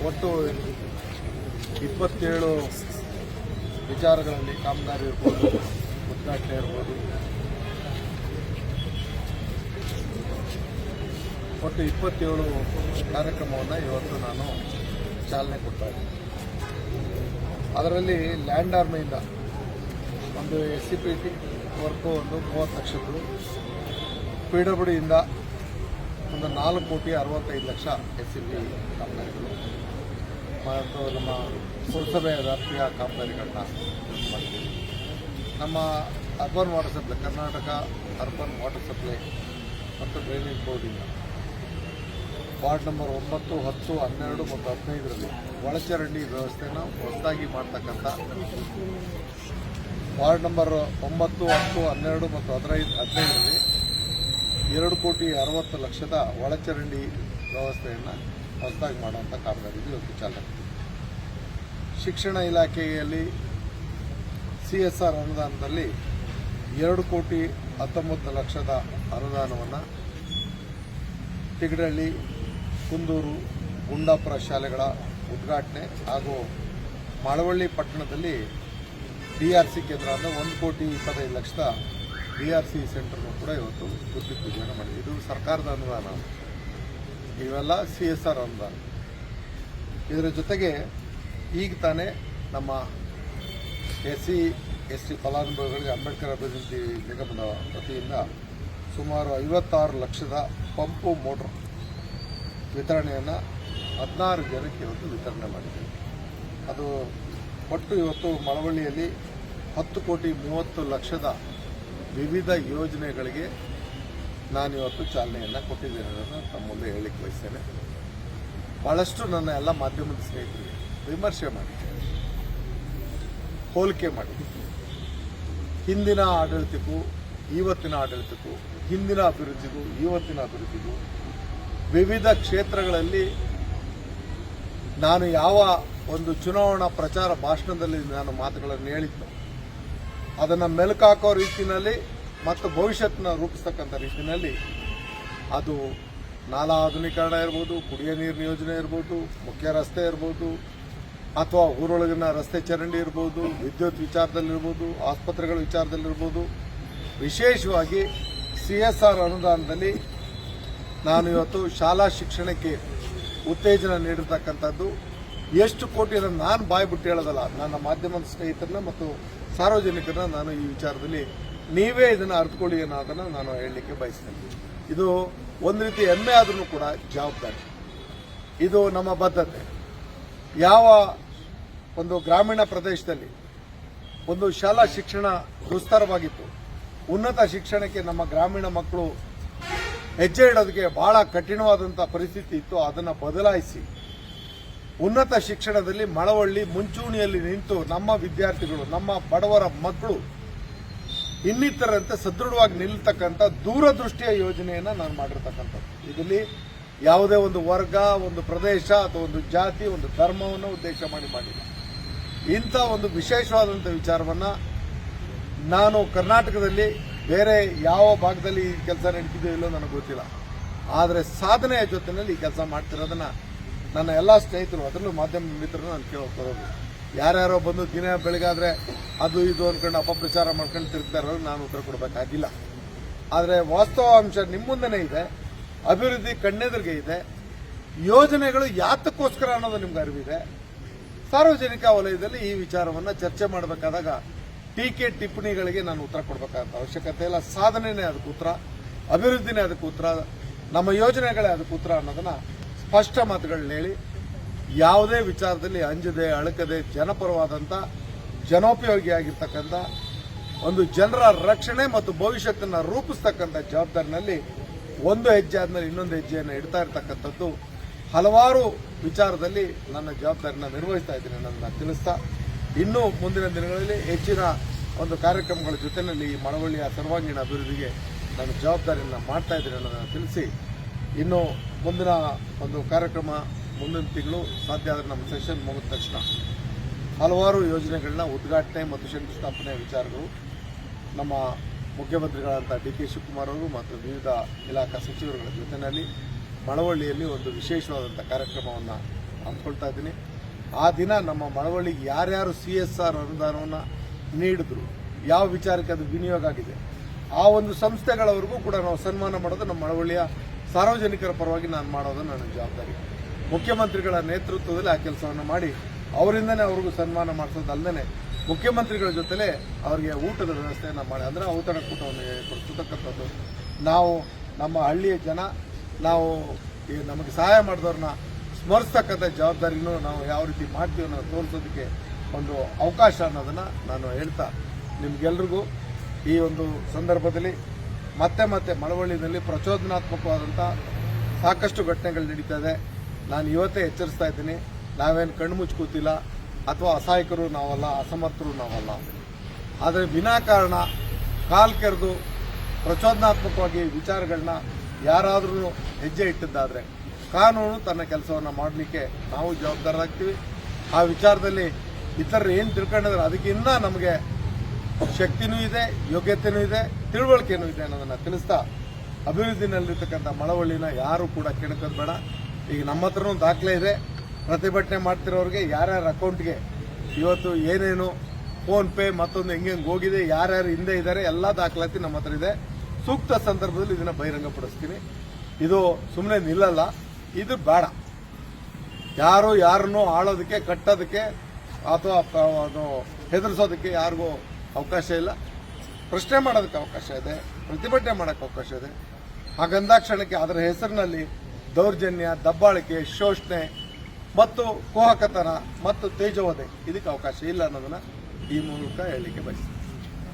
ಒಟ್ಟು 27 ವಿಚಾರಗಳಲ್ಲಿ ಕಾಮಗಾರಿ ಇರ್ಬೋದು, ಉದ್ಘಾಟನೆ ಇರ್ಬೋದು, ಒಟ್ಟು 27 ಕಾರ್ಯಕ್ರಮವನ್ನು ಇವತ್ತು ನಾನು ಚಾಲನೆ ಕೊಡ್ತಾ ಇದ್ದೀನಿ. ಅದರಲ್ಲಿ ಲ್ಯಾಂಡ್ ಆರ್ಮಿಯಿಂದ ಒಂದು SCPT ವರ್ಕು ಒಂದು 30 ಲಕ್ಷದ್ದು, PWDಯಿಂದ ಒಂದು 4,65,00,000 SCP ಕಾಮಗಾರಿಗಳು ಮತ್ತು ನಮ್ಮ ಪುರಸಭೆ ವ್ಯಾಪ್ತಿಯ ಕಾಮಗಾರಿಗಳನ್ನ ಮಾಡ್ತೀವಿ. ನಮ್ಮ urban water supply, Karnataka urban water supply ಮತ್ತು ಡ್ರೈನೇಜ್ ಬೋರ್ಡಿಂದ ವಾರ್ಡ್ ನಂಬರ್ 9, 10, 12 ಮತ್ತು 15ರಲ್ಲಿ ಒಳಚರಂಡಿ ವ್ಯವಸ್ಥೆಯನ್ನು ಹೊಸದಾಗಿ ಮಾಡ್ತಕ್ಕಂಥ, ವಾರ್ಡ್ ನಂಬರ್ 9, 10, 12 ಮತ್ತು 15ರಲ್ಲಿ 2,60,00,000 ಒಳಚರಂಡಿ ವ್ಯವಸ್ಥೆಯನ್ನು ಹೊಸದಾಗಿ ಮಾಡುವಂಥ ಕಾಮಗಾರಿಗೆ ಇವತ್ತು ಚಾಲನೆ. ಶಿಕ್ಷಣ ಇಲಾಖೆಯಲ್ಲಿ CSR ಅನುದಾನದಲ್ಲಿ 2,19,00,000 ಅನುದಾನವನ್ನು ತಿಗಡಹಳ್ಳಿ, ಕುಂದೂರು, ಗುಂಡಾಪುರ ಶಾಲೆಗಳ ಉದ್ಘಾಟನೆ ಹಾಗೂ ಮಳವಳ್ಳಿ ಪಟ್ಟಣದಲ್ಲಿ DRC ಕೇಂದ್ರ ಅಂದರೆ 1,25,00,000 DRC ಸೆಂಟರ್ನು ಕೂಡ ಇವತ್ತು ಗುದ್ದಿ ಪೂಜೆಯನ್ನು ಮಾಡಿದೆ. ಇದು ಸರ್ಕಾರದ ಅನುದಾನ, ಇವೆಲ್ಲ CSR ಅನುದಾನ. ಇದರ ಜೊತೆಗೆ ಈಗ ತಾನೇ ನಮ್ಮ SC/ST ಫಲಾನುಭವಿಗಳಿಗೆ ಅಂಬೇಡ್ಕರ್ ಅಭಿವೃದ್ಧಿ ನಿಗಮದ ವತಿಯಿಂದ ಸುಮಾರು 56 ಲಕ್ಷದ ಪಂಪು ಮೋಟ್ರ್ ವಿತರಣೆಯನ್ನು 16 ಜನಕ್ಕೆ ಇವತ್ತು ವಿತರಣೆ ಮಾಡಿದ್ದೇವೆ. ಅದು ಒಟ್ಟು ಇವತ್ತು ಮಳವಳ್ಳಿಯಲ್ಲಿ 10,30,00,000 ವಿವಿಧ ಯೋಜನೆಗಳಿಗೆ ನಾನಿವತ್ತು ಚಾಲನೆಯನ್ನು ಕೊಟ್ಟಿದ್ದೇನೆ ಅನ್ನೋದನ್ನು ತಮ್ಮ ಮುಂದೆ ಹೇಳಲಿಕ್ಕೆ ಬಯಸ್ತೇನೆ. ಭಾಳಷ್ಟು ನನ್ನ ಎಲ್ಲ ಮಾಧ್ಯಮದ ಸ್ನೇಹಿತರಿಗೆ ವಿಮರ್ಶೆ ಮಾಡಿದ್ದೇನೆ, ಹೋಲಿಕೆ ಮಾಡಿದ್ದೇನೆ. ಹಿಂದಿನ ಆಡಳಿತಕ್ಕೂ ಇವತ್ತಿನ ಆಡಳಿತಕ್ಕೂ, ಹಿಂದಿನ ಅಭಿವೃದ್ಧಿಗೂ ಇವತ್ತಿನ ಅಭಿವೃದ್ಧಿಗೂ ವಿವಿಧ ಕ್ಷೇತ್ರಗಳಲ್ಲಿ ನಾನು ಯಾವ ಒಂದು ಚುನಾವಣಾ ಪ್ರಚಾರ ಭಾಷಣದಲ್ಲಿ ನಾನು ಮಾತುಗಳನ್ನು ಹೇಳಿದ್ದು ಅದನ್ನು ಮೆಲುಕಾಕೋ ರೀತಿಯಲ್ಲಿ ಮತ್ತು ಭವಿಷ್ಯತ್ತನ್ನ ರೂಪಿಸ್ತಕ್ಕಂಥ ರೀತಿಯಲ್ಲಿ, ಅದು ನಾಲಾ ಆಧುನೀಕರಣ ಇರ್ಬೋದು, ಕುಡಿಯೋ ನೀರಿನ ಯೋಜನೆ ಇರ್ಬೋದು, ಮುಖ್ಯ ರಸ್ತೆ ಇರ್ಬೋದು, ಅಥವಾ ಊರೊಳಗಿನ ರಸ್ತೆ ಚರಂಡಿ ಇರ್ಬೋದು, ವಿದ್ಯುತ್ ವಿಚಾರದಲ್ಲಿರ್ಬೋದು, ಆಸ್ಪತ್ರೆಗಳ ವಿಚಾರದಲ್ಲಿರ್ಬೋದು, ವಿಶೇಷವಾಗಿ CSR ಅನುದಾನದಲ್ಲಿ ನಾನು ಇವತ್ತು ಶಾಲಾ ಶಿಕ್ಷಣಕ್ಕೆ ಉತ್ತೇಜನ ನೀಡಿರ್ತಕ್ಕಂಥದ್ದು ಎಷ್ಟು ಕೋಟಿ ಅನ್ನೋದು ನಾನು ಬಾಯಿ ಬಿಟ್ಟು ಹೇಳೋದಲ್ಲ, ನನ್ನ ಮಾಧ್ಯಮದ ಸ್ನೇಹಿತರನ್ನ ಮತ್ತು ಸಾರ್ವಜನಿಕರನ್ನ ನಾನು ಈ ವಿಚಾರದಲ್ಲಿ ನೀವೇ ಇದನ್ನು ಅರ್ಥಕೊಳ್ಳಿ ಅನ್ನೋದನ್ನು ನಾನು ಹೇಳಲಿಕ್ಕೆ ಬಯಸ್ತೇನೆ. ಇದು ಒಂದು ರೀತಿ ಹೆಮ್ಮೆ ಆದ್ರೂ ಕೂಡ ಜವಾಬ್ದಾರಿ, ಇದು ನಮ್ಮ ಬದ್ಧತೆ. ಯಾವ ಒಂದು ಗ್ರಾಮೀಣ ಪ್ರದೇಶದಲ್ಲಿ ಒಂದು ಶಾಲಾ ಶಿಕ್ಷಣ ದುಸ್ತರವಾಗಿತ್ತು, ಉನ್ನತ ಶಿಕ್ಷಣಕ್ಕೆ ನಮ್ಮ ಗ್ರಾಮೀಣ ಮಕ್ಕಳು ಹೆಜ್ಜೆ ಇಡೋದಕ್ಕೆ ಬಹಳ ಕಠಿಣವಾದಂಥ ಪರಿಸ್ಥಿತಿ ಇತ್ತು, ಅದನ್ನು ಬದಲಾಯಿಸಿ ಉನ್ನತ ಶಿಕ್ಷಣದಲ್ಲಿ ಮಳವಳ್ಳಿ ಮುಂಚೂಣಿಯಲ್ಲಿ ನಿಂತು ನಮ್ಮ ವಿದ್ಯಾರ್ಥಿಗಳು, ನಮ್ಮ ಬಡವರ ಮಕ್ಕಳು ಇನ್ನಿತರಂತೆ ಸದೃಢವಾಗಿ ನಿಲ್ತಕ್ಕಂಥ ದೂರದೃಷ್ಟಿಯ ಯೋಜನೆಯನ್ನು ನಾನು ಮಾಡಿರ್ತಕ್ಕಂಥದ್ದು. ಇದರಲ್ಲಿ ಯಾವುದೇ ಒಂದು ವರ್ಗ, ಒಂದು ಪ್ರದೇಶ ಅಥವಾ ಒಂದು ಜಾತಿ, ಒಂದು ಧರ್ಮವನ್ನು ಉದ್ದೇಶ ಮಾಡಿಲ್ಲ. ಇಂಥ ಒಂದು ವಿಶೇಷವಾದಂಥ ವಿಚಾರವನ್ನು ನಾನು ಕರ್ನಾಟಕದಲ್ಲಿ ಬೇರೆ ಯಾವ ಭಾಗದಲ್ಲಿ ಈ ಕೆಲಸ ನಡೀತಿದೆಯೋ ಇಲ್ಲೋ ನನಗೆ ಗೊತ್ತಿಲ್ಲ, ಆದರೆ ಸಾಧನೆಯ ಜೊತೆಯಲ್ಲಿ ಈ ಕೆಲಸ ಮಾಡ್ತಿರೋದನ್ನು ನನ್ನ ಎಲ್ಲ ಸ್ನೇಹಿತರು, ಅದರಲ್ಲೂ ಮಾಧ್ಯಮ ಮಿತ್ರರು ನಾನು ಕೇಳ್ಕೊಳ್ಳೋದು. ಯಾರ್ಯಾರೋ ಬಂದು ದಿನ ಬೆಳಗಾದ್ರೆ ಅದು ಇದು ಅಂದ್ಕೊಂಡು ಅಪಪ್ರಚಾರ ಮಾಡ್ಕೊಂಡು ತಿರುಗ್ತಾ ಇರೋರು ನಾನು ಉತ್ತರ ಕೊಡಬೇಕಾಗಿಲ್ಲ. ಆದರೆ ವಾಸ್ತವಾಂಶ ನಿಮ್ಮ ಮುಂದೆನೇ ಇದೆ, ಅಭಿವೃದ್ಧಿ ಕಣ್ಣೆದುರಿಗೆ ಇದೆ, ಯೋಜನೆಗಳು ಯಾತಕ್ಕೋಸ್ಕರ ಅನ್ನೋದು ನಿಮ್ಗೆ ಅರಿವಿದೆ. ಸಾರ್ವಜನಿಕ ವಲಯದಲ್ಲಿ ಈ ವಿಚಾರವನ್ನು ಚರ್ಚೆ ಮಾಡಬೇಕಾದಾಗ ಟೀಕೆ ಟಿಪ್ಪಣಿಗಳಿಗೆ ನಾನು ಉತ್ತರ ಕೊಡಬೇಕಾದ ಅವಶ್ಯಕತೆ ಇಲ್ಲ. ಸಾಧನೆನೇ ಅದಕ್ಕೆ ಉತ್ತರ, ಅಭಿವೃದ್ಧಿನೇ ಅದಕ್ಕೆ ಉತ್ತರ, ನಮ್ಮ ಯೋಜನೆಗಳೇ ಅದಕ್ಕೆ ಉತ್ತರ ಅನ್ನೋದನ್ನ ಸ್ಪಷ್ಟ ಮಾತುಗಳನ್ನ ಹೇಳಿ, ಯಾವುದೇ ವಿಚಾರದಲ್ಲಿ ಅಂಜದೆ ಅಳಕದೆ ಜನಪರವಾದಂಥ ಜನೋಪಯೋಗಿಯಾಗಿರ್ತಕ್ಕಂಥ ಒಂದು ಜನರ ರಕ್ಷಣೆ ಮತ್ತು ಭವಿಷ್ಯತ್ತನ್ನು ರೂಪಿಸ್ತಕ್ಕಂಥ ಜವಾಬ್ದಾರಿನಲ್ಲಿ ಒಂದು ಹೆಜ್ಜೆ ಆದ್ಮೇಲೆ ಇನ್ನೊಂದು ಹೆಜ್ಜೆಯನ್ನು ಇಡ್ತಾ ಇರ್ತಕ್ಕಂಥದ್ದು. ಹಲವಾರು ವಿಚಾರದಲ್ಲಿ ನನ್ನ ಜವಾಬ್ದಾರಿನ ನಿರ್ವಹಿಸ್ತಾ ಇದ್ದೀನಿ ಅನ್ನೋದನ್ನ ತಿಳಿಸ್ತಾ, ಇನ್ನೂ ಮುಂದಿನ ದಿನಗಳಲ್ಲಿ ಹೆಚ್ಚಿನ ಒಂದು ಕಾರ್ಯಕ್ರಮಗಳ ಜೊತೆಯಲ್ಲಿ ಈ ಮಳವಳ್ಳಿಯ ಸರ್ವಾಂಗೀಣ ಅಭಿವೃದ್ಧಿಗೆ ನಾನು ಜವಾಬ್ದಾರಿಯನ್ನು ಮಾಡ್ತಾ ಇದ್ದೀನಿ ಅನ್ನೋದನ್ನು ತಿಳಿಸಿ, ಇನ್ನು ಮುಂದಿನ ಒಂದು ಕಾರ್ಯಕ್ರಮ ಮುಂದಿನ ತಿಂಗಳು ಸಾಧ್ಯ ಆದರೆ ನಮ್ಮ ಸೆಷನ್ ಮುಗಿದ ತಕ್ಷಣ ಹಲವಾರು ಯೋಜನೆಗಳನ್ನ ಉದ್ಘಾಟನೆ ಮತ್ತು ಶಂಕುಸ್ಥಾಪನೆ ವಿಚಾರಗಳು ನಮ್ಮ ಮುಖ್ಯಮಂತ್ರಿಗಳಾದಂಥ DK ಶಿವಕುಮಾರ್ ಅವರು ಮತ್ತು ವಿವಿಧ ಇಲಾಖಾ ಸಚಿವರುಗಳ ಜೊತೆಯಲ್ಲಿ ಮಳವಳ್ಳಿಯಲ್ಲಿ ಒಂದು ವಿಶೇಷವಾದಂಥ ಕಾರ್ಯಕ್ರಮವನ್ನು ಹಮ್ಮಿಕೊಳ್ತಾ ಇದ್ದೀನಿ. ಆ ದಿನ ನಮ್ಮ ಮಳವಳ್ಳಿಗೆ ಯಾರ್ಯಾರು CSR ಅನುದಾನವನ್ನು ನೀಡಿದ್ರು, ಯಾವ ವಿಚಾರಕ್ಕೆ ಅದು ವಿನಿಯೋಗ ಆಗಿದೆ, ಆ ಒಂದು ಸಂಸ್ಥೆಗಳವರೆಗೂ ಕೂಡ ನಾವು ಸನ್ಮಾನ ಮಾಡೋದು ನಮ್ಮ ಮಳವಳ್ಳಿಯ ಸಾರ್ವಜನಿಕರ ಪರವಾಗಿ ನಾನು ಮಾಡೋದು ನನ್ನ ಜವಾಬ್ದಾರಿ. ಮುಖ್ಯಮಂತ್ರಿಗಳ ನೇತೃತ್ವದಲ್ಲಿ ಆ ಕೆಲಸವನ್ನು ಮಾಡಿ ಅವರಿಂದನೇ ಅವ್ರಿಗೂ ಸನ್ಮಾನ ಮಾಡಿಸೋದಲ್ಲದೆ ಮುಖ್ಯಮಂತ್ರಿಗಳ ಜೊತೆಲೇ ಅವರಿಗೆ ಊಟದ ವ್ಯವಸ್ಥೆಯನ್ನು ಮಾಡಿ, ಅಂದರೆ ಔತಣಕೂಟವನ್ನು ಕೊಡಿಸತಕ್ಕಂಥದ್ದು. ನಾವು ನಮ್ಮ ಹಳ್ಳಿಯ ಜನ ನಾವು ನಮಗೆ ಸಹಾಯ ಮಾಡಿದವ್ರನ್ನ ಸ್ಮರಿಸ್ತಕ್ಕಂಥ ಜವಾಬ್ದಾರಿನೂ ನಾವು ಯಾವ ರೀತಿ ಮಾಡ್ತೀವಿ ಅನ್ನೋದು ತೋರಿಸೋದಕ್ಕೆ ಒಂದು ಅವಕಾಶ ಅನ್ನೋದನ್ನು ನಾನು ಹೇಳ್ತಾ, ನಿಮಗೆಲ್ರಿಗೂ ಈ ಒಂದು ಸಂದರ್ಭದಲ್ಲಿ ಮತ್ತೆ ಮಳವಳ್ಳಿನಲ್ಲಿ ಪ್ರಚೋದನಾತ್ಮಕವಾದಂಥ ಸಾಕಷ್ಟು ಘಟನೆಗಳು ನಡೀತಾ ಇದೆ. ನಾನು ಇವತ್ತೇ ಎಚ್ಚರಿಸ್ತಾ ಇದ್ದೀನಿ, ನಾವೇನು ಕಣ್ಣು ಮುಚ್ಚಿ ಕೂತಿಲ್ಲ, ಅಥವಾ ಅಸಹಾಯಕರು ನಾವಲ್ಲ, ಅಸಮರ್ಥರು ನಾವಲ್ಲ. ಆದರೆ ವಿನಾಕಾರಣ ಕಾಲು ಕೆರೆದು ಪ್ರಚೋದನಾತ್ಮಕವಾಗಿ ವಿಚಾರಗಳನ್ನ ಯಾರಾದರೂ ಹೆಜ್ಜೆ ಇಟ್ಟಿದ್ದಾದರೆ ಕಾನೂನು ತನ್ನ ಕೆಲಸವನ್ನು ಮಾಡಲಿಕ್ಕೆ ನಾವು ಜವಾಬ್ದಾರರಾಗ್ತೀವಿ. ಆ ವಿಚಾರದಲ್ಲಿ ಇತರರು ಏನು ತಿಳ್ಕೊಂಡಿದ್ರೆ ಅದಕ್ಕಿಂತ ನಮಗೆ ಶಕ್ತಿನೂ ಇದೆ, ಯೋಗ್ಯತೆಯೂ ಇದೆ, ತಿಳುವಳಿಕೆಯೂ ಇದೆ ಅನ್ನೋದನ್ನು ತಿಳಿಸ್ತಾ, ಅಭಿವೃದ್ಧಿನಲ್ಲಿರ್ತಕ್ಕಂಥ ಮಳವಳ್ಳಿನ ಯಾರು ಕೂಡ ಕೆಣಕೋದು ಬೇಡ. ಈಗ ನಮ್ಮ ಹತ್ರನೂ ದಾಖಲೆ ಇದೆ. ಪ್ರತಿಭಟನೆ ಮಾಡ್ತಿರೋರಿಗೆ ಯಾರ್ಯಾರ ಅಕೌಂಟ್ಗೆ ಇವತ್ತು ಏನೇನು ಫೋನ್ಪೇ ಮತ್ತೊಂದು ಹೆಂಗೆ ಹೋಗಿದೆ, ಯಾರ್ಯಾರು ಹಿಂದೆ ಇದ್ದಾರೆ, ಎಲ್ಲ ದಾಖಲಾತಿ ನಮ್ಮ ಹತ್ರ ಇದೆ. ಸೂಕ್ತ ಸಂದರ್ಭದಲ್ಲಿ ಇದನ್ನು ಬಹಿರಂಗಪಡಿಸ್ತೀನಿ. ಇದು ಸುಮ್ಮನೆ ನಿಲ್ಲಲ್ಲ, ಇದು ಬೇಡ. ಯಾರನ್ನೂ ಆಳೋದಕ್ಕೆ, ಕಟ್ಟೋದಕ್ಕೆ ಅಥವಾ ಹೆದರಿಸೋದಕ್ಕೆ ಯಾರಿಗೂ ಅವಕಾಶ ಇಲ್ಲ. ಪ್ರಶ್ನೆ ಮಾಡೋದಕ್ಕೆ ಅವಕಾಶ ಇದೆ, ಪ್ರತಿಭಟನೆ ಮಾಡೋಕ್ಕೆ ಅವಕಾಶ ಇದೆ. ಹಾಗಂದಾಕ್ಷಣಕ್ಕೆ ಅದರ ಹೆಸರಿನಲ್ಲಿ ದೌರ್ಜನ್ಯ, ದಬ್ಬಾಳಿಕೆ, ಶೋಷಣೆ ಮತ್ತು ಕುಹಕತನ ಮತ್ತು ತೇಜೋವಧೆ ಇದಕ್ಕೆ ಅವಕಾಶ ಇಲ್ಲ ಅನ್ನೋದನ್ನ ಈ ಮೂಲಕ ಹೇಳಲಿಕ್ಕೆ ಬಯಸ್ತೀನಿ.